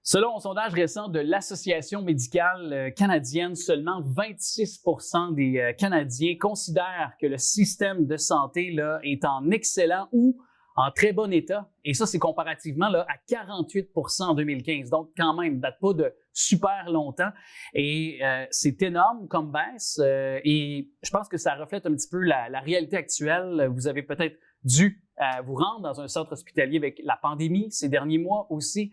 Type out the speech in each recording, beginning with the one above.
Selon un sondage récent de l'Association médicale canadienne, seulement 26% des Canadiens considèrent que le système de santé là, est en excellent ou en très bon état. Et ça, c'est comparativement là, à 48% en 2015. Donc, quand même, date pas de super longtemps. Et c'est énorme comme baisse. Et je pense que ça reflète un petit peu la réalité actuelle. Vous avez peut-être dû vous rendre dans un centre hospitalier avec la pandémie ces derniers mois aussi.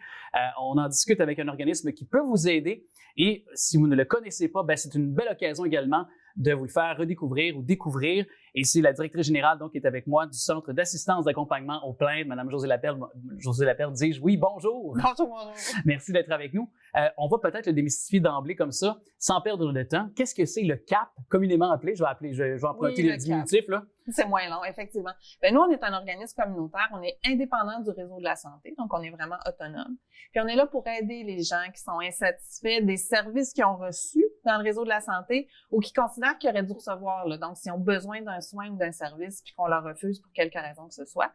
On en discute avec un organisme qui peut vous aider. Et si vous ne le connaissez pas, ben, c'est une belle occasion également de vous le faire redécouvrir ou découvrir. Et c'est la directrice générale donc, qui est avec moi du Centre d'assistance d'accompagnement aux plaintes, Mme Josée Lapelle. Josée Lapelle, dis-je, oui, bonjour. Bonjour. Merci d'être avec nous. On va peut-être le démystifier d'emblée comme ça, sans perdre de temps. Qu'est-ce que c'est le CAP, communément appelé? Je vais emprunter le diminutif, là. C'est moins long, effectivement. Bien, nous, on est un organisme communautaire, on est indépendant du réseau de la santé, donc on est vraiment autonome. Puis on est là pour aider les gens qui sont insatisfaits des services qu'ils ont reçus dans le réseau de la santé ou qui considèrent qu'ils auraient dû recevoir, là. Donc, s'ils ont besoin d'un soin ou d'un service, puis qu'on leur refuse pour quelque raison que ce soit,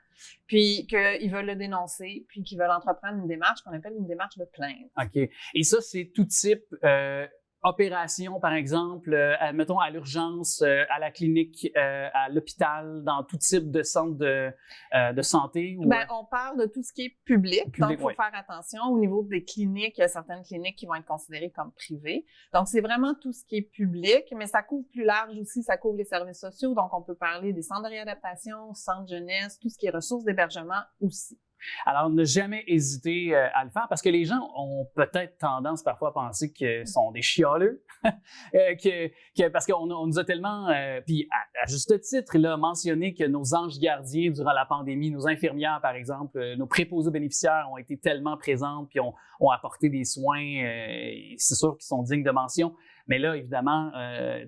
puis qu'ils veulent le dénoncer, puis qu'ils veulent entreprendre une démarche qu'on appelle une démarche de plainte. OK. Et ça, c'est tout type opération, par exemple, mettons à l'urgence, à la clinique, à l'hôpital, dans tout type de centre de santé? Ou... Ben, on parle de tout ce qui est public, donc il faut oui. faire attention. Au niveau des cliniques, il y a certaines cliniques qui vont être considérées comme privées. Donc, c'est vraiment tout ce qui est public, mais ça couvre plus large aussi, ça couvre les services sociaux. Donc, on peut parler des centres de réadaptation, centres jeunesse, tout ce qui est ressources d'hébergement aussi. Alors, ne jamais hésiter à le faire parce que les gens ont peut-être tendance parfois à penser qu'ils sont des chialeux, parce qu'on nous a tellement, puis à juste titre, là, mentionné que nos anges gardiens durant la pandémie, nos infirmières par exemple, nos préposés bénéficiaires ont été tellement présentes puis ont apporté des soins, c'est sûr qu'ils sont dignes de mention. Mais là, évidemment,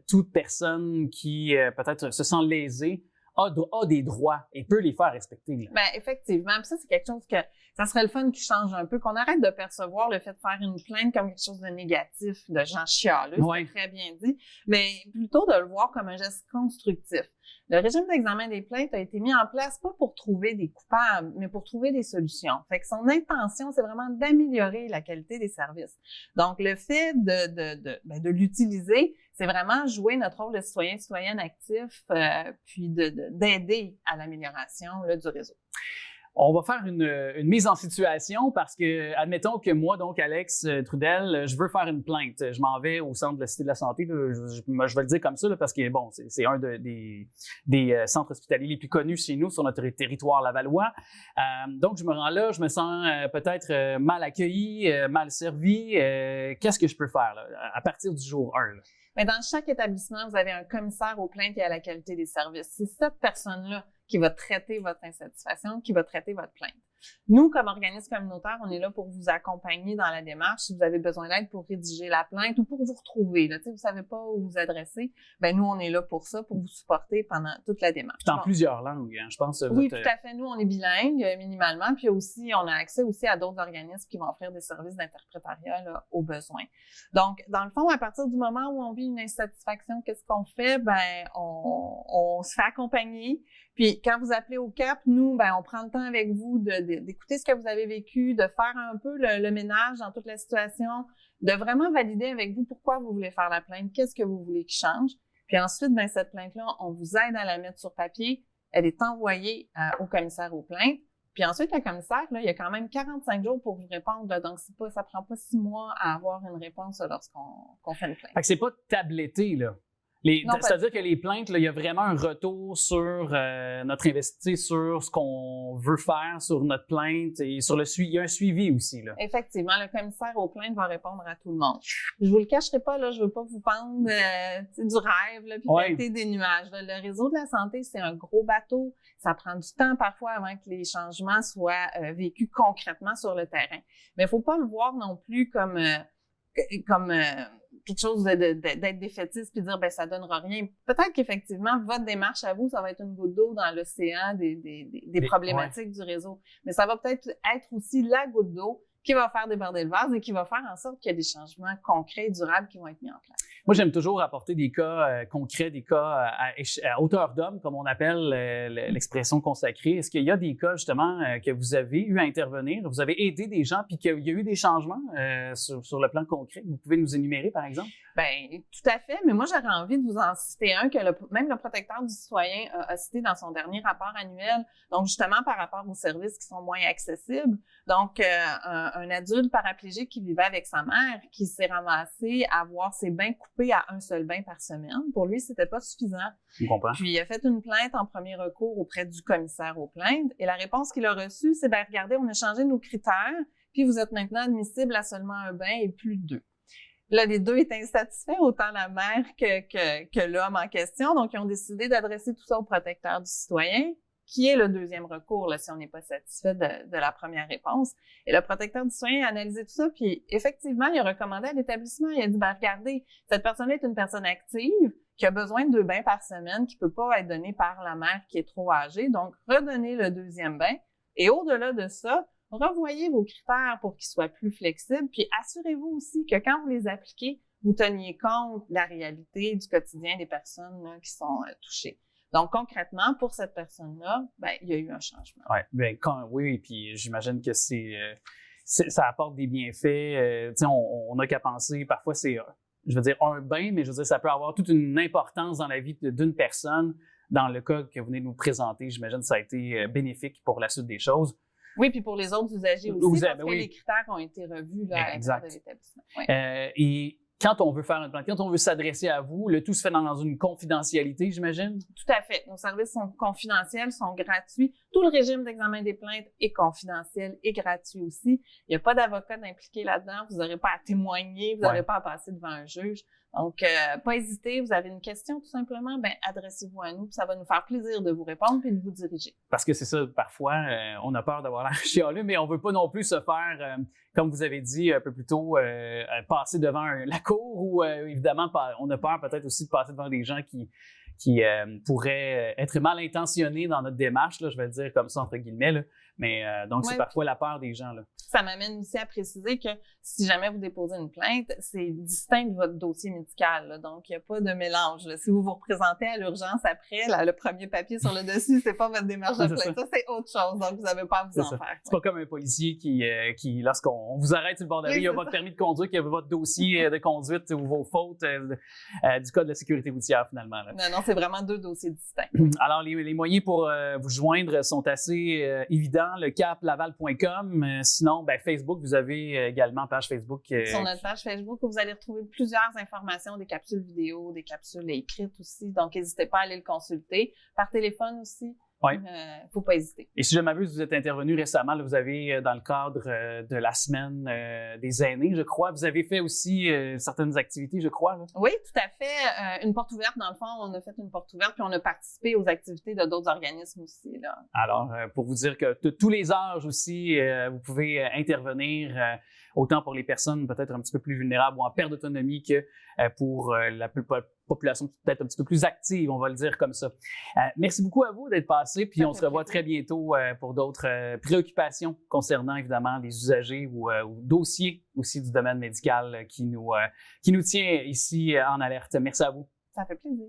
toute personne qui peut-être se sent lésée a des droits et peut les faire respecter. Là. Ben effectivement, puis ça c'est quelque chose que ça serait le fun qui change un peu, qu'on arrête de percevoir le fait de faire une plainte comme quelque chose de négatif, de gens chialeux, ouais. C'est très bien dit, mais plutôt de le voir comme un geste constructif. Le régime d'examen des plaintes a été mis en place pas pour trouver des coupables, mais pour trouver des solutions. Fait que son intention, c'est vraiment d'améliorer la qualité des services. Donc, le fait de l'utiliser, c'est vraiment jouer notre rôle de citoyenne actif, puis d'aider à l'amélioration là, du réseau. On va faire une mise en situation parce que, admettons que moi, donc Alex Trudel, je veux faire une plainte. Je m'en vais au centre de la Cité de la Santé. Là, je vais le dire comme ça là, parce que bon, c'est un des centres hospitaliers les plus connus chez nous sur notre territoire lavallois. Donc, je me rends là, je me sens peut-être mal accueilli, mal servi. Qu'est-ce que je peux faire là, à partir du jour 1? Là? Mais dans chaque établissement, vous avez un commissaire aux plaintes et à la qualité des services. C'est cette personne-là qui va traiter votre insatisfaction, qui va traiter votre plainte. Nous, comme organisme communautaire, on est là pour vous accompagner dans la démarche. Si vous avez besoin d'aide pour rédiger la plainte ou pour vous retrouver, là, vous savez pas où vous adresser, ben nous, on est là pour ça, pour vous supporter pendant toute la démarche. Dans plusieurs langues, hein, je pense. Oui, tout à fait. Nous, on est bilingue minimalement, puis aussi, on a accès aussi à d'autres organismes qui vont offrir des services d'interprétariat là, aux besoins. Donc, dans le fond, à partir du moment où on vit une insatisfaction, qu'est-ce qu'on fait? Ben, on se fait accompagner. Puis, quand vous appelez au CAP, nous, ben, on prend le temps avec vous d'écouter ce que vous avez vécu, de faire un peu le ménage dans toute la situation, de vraiment valider avec vous pourquoi vous voulez faire la plainte, qu'est-ce que vous voulez qu'il change. Puis ensuite, ben, cette plainte-là, on vous aide à la mettre sur papier. Elle est envoyée au commissaire aux plaintes. Puis ensuite, le commissaire, là, il y a quand même 45 jours pour vous répondre. Là, donc, ça prend pas 6 mois à avoir une réponse lorsqu'on fait une plainte. Fait que c'est pas tabletté, là. C'est-à-dire que les plaintes, là, il y a vraiment un retour sur notre investissement, sur ce qu'on veut faire, sur notre plainte et sur il y a un suivi aussi. Là. Effectivement, le commissaire aux plaintes va répondre à tout le monde. Je vous le cacherai pas, là, je veux pas vous vendre du rêve là, puis péter des nuages. Là. Le réseau de la santé, c'est un gros bateau. Ça prend du temps parfois avant que les changements soient vécus concrètement sur le terrain. Mais il faut pas le voir non plus comme quelque chose d'être défaitiste puis dire ben ça donnera rien. Peut-être qu'effectivement votre démarche à vous, ça va être une goutte d'eau dans l'océan des problématiques du réseau, mais ça va peut-être être aussi la goutte d'eau qui va faire déborder le vase et qui va faire en sorte qu'il y a des changements concrets et durables qui vont être mis en place. Moi, j'aime toujours apporter des cas concrets, des cas à hauteur d'homme, comme on appelle l'expression consacrée. Est-ce qu'il y a des cas, justement, que vous avez eu à intervenir, vous avez aidé des gens, puis qu'il y a eu des changements sur le plan concret? Vous pouvez nous énumérer, par exemple? Bien, tout à fait, mais moi, j'aurais envie de vous en citer un que même le protecteur du citoyen a cité dans son dernier rapport annuel. Donc, justement, par rapport aux services qui sont moins accessibles. Donc, un adulte paraplégique qui vivait avec sa mère, qui s'est ramassé à avoir ses bains coupés à un seul bain par semaine. Pour lui, c'était pas suffisant. Je comprends. Puis, il a fait une plainte en premier recours auprès du commissaire aux plaintes. Et la réponse qu'il a reçue, c'est, ben regardez, on a changé nos critères, puis vous êtes maintenant admissible à seulement un bain et plus de 2. Là, les deux étaient insatisfaits, autant la mère que l'homme en question. Donc, ils ont décidé d'adresser tout ça au protecteur du citoyen, qui est le deuxième recours, là, si on n'est pas satisfait de la première réponse. Et le protecteur du citoyen a analysé tout ça, puis effectivement, il a recommandé à l'établissement, il a dit, ben regardez, cette personne-là est une personne active, qui a besoin de 2 bains par semaine, qui peut pas être donné par la mère qui est trop âgée, donc redonnez le deuxième bain. Et au-delà de ça, revoyez vos critères pour qu'ils soient plus flexibles, puis assurez-vous aussi que quand vous les appliquez, vous teniez compte de la réalité du quotidien des personnes là, qui sont touchées. Donc, concrètement, pour cette personne-là, ben, il y a eu un changement. Ouais, ben, oui, puis j'imagine que ça apporte des bienfaits. On n'a qu'à penser, parfois c'est, je veux dire, un bain, mais je veux dire, ça peut avoir toute une importance dans la vie d'une personne. Dans le cas que vous venez de nous présenter, j'imagine que ça a été bénéfique pour la suite des choses. Oui, puis pour les autres usagers aussi, parce que les critères ont été revus là, à l'intérieur de l'établissement. Oui. Et quand on veut faire une plainte, quand on veut s'adresser à vous, le tout se fait dans une confidentialité, j'imagine? Tout à fait. Nos services sont confidentiels, sont gratuits. Tout le régime d'examen des plaintes est confidentiel et gratuit aussi. Il n'y a pas d'avocat impliqué là-dedans. Vous n'aurez pas à témoigner, vous n'aurez pas à passer devant un juge. Donc, pas hésiter. Vous avez une question, tout simplement, ben adressez-vous à nous. Puis ça va nous faire plaisir de vous répondre puis de vous diriger. Parce que c'est ça, parfois, on a peur d'avoir l'air chialeux, mais on veut pas non plus se faire, comme vous avez dit un peu plus tôt, passer devant la cour ou évidemment, on a peur peut-être aussi de passer devant des gens qui pourraient être mal intentionnés dans notre démarche, là, je vais le dire comme ça entre guillemets, là. Mais donc, c'est parfois la peur des gens, là. Ça m'amène aussi à préciser que si jamais vous déposez une plainte, c'est distinct de votre dossier médical, là. Donc, il n'y a pas de mélange, là. Si vous vous représentez à l'urgence après, là, le premier papier sur le dessus, c'est pas votre démarche de plainte. Ça, c'est autre chose. Donc, vous n'avez pas à vous en faire. C'est pas comme un policier qui lorsqu'on vous arrête sur le bord de la rue, il y a votre permis de conduire, qu'il y a votre dossier de conduite ou vos fautes du Code de la sécurité routière, finalement, là. Non, c'est vraiment 2 dossiers distincts. Alors, les moyens pour vous joindre sont assez évidents. lecaplaval.com. Sinon, ben, Facebook, vous avez également page Facebook. Sur notre page Facebook, vous allez retrouver plusieurs informations, des capsules vidéo, des capsules écrites aussi. Donc, n'hésitez pas à aller le consulter. Par téléphone aussi. Oui. Faut pas hésiter. Et si je m'abuse, vous êtes intervenu récemment, là, vous avez, dans le cadre de la semaine des aînés, je crois, vous avez fait aussi certaines activités, je crois. Là. Oui, tout à fait. Une porte ouverte, dans le fond, on a fait une porte ouverte, puis on a participé aux activités de d'autres organismes aussi, là. Alors, pour vous dire que de tous les âges aussi, vous pouvez intervenir, autant pour les personnes peut-être un petit peu plus vulnérables ou en perte d'autonomie que pour la population peut-être un petit peu plus active, on va le dire comme ça. Merci beaucoup à vous d'être passé, puis on se revoit très bientôt pour d'autres préoccupations concernant évidemment les usagers ou dossiers aussi du domaine médical qui nous tient ici en alerte. Merci à vous. Ça fait plaisir.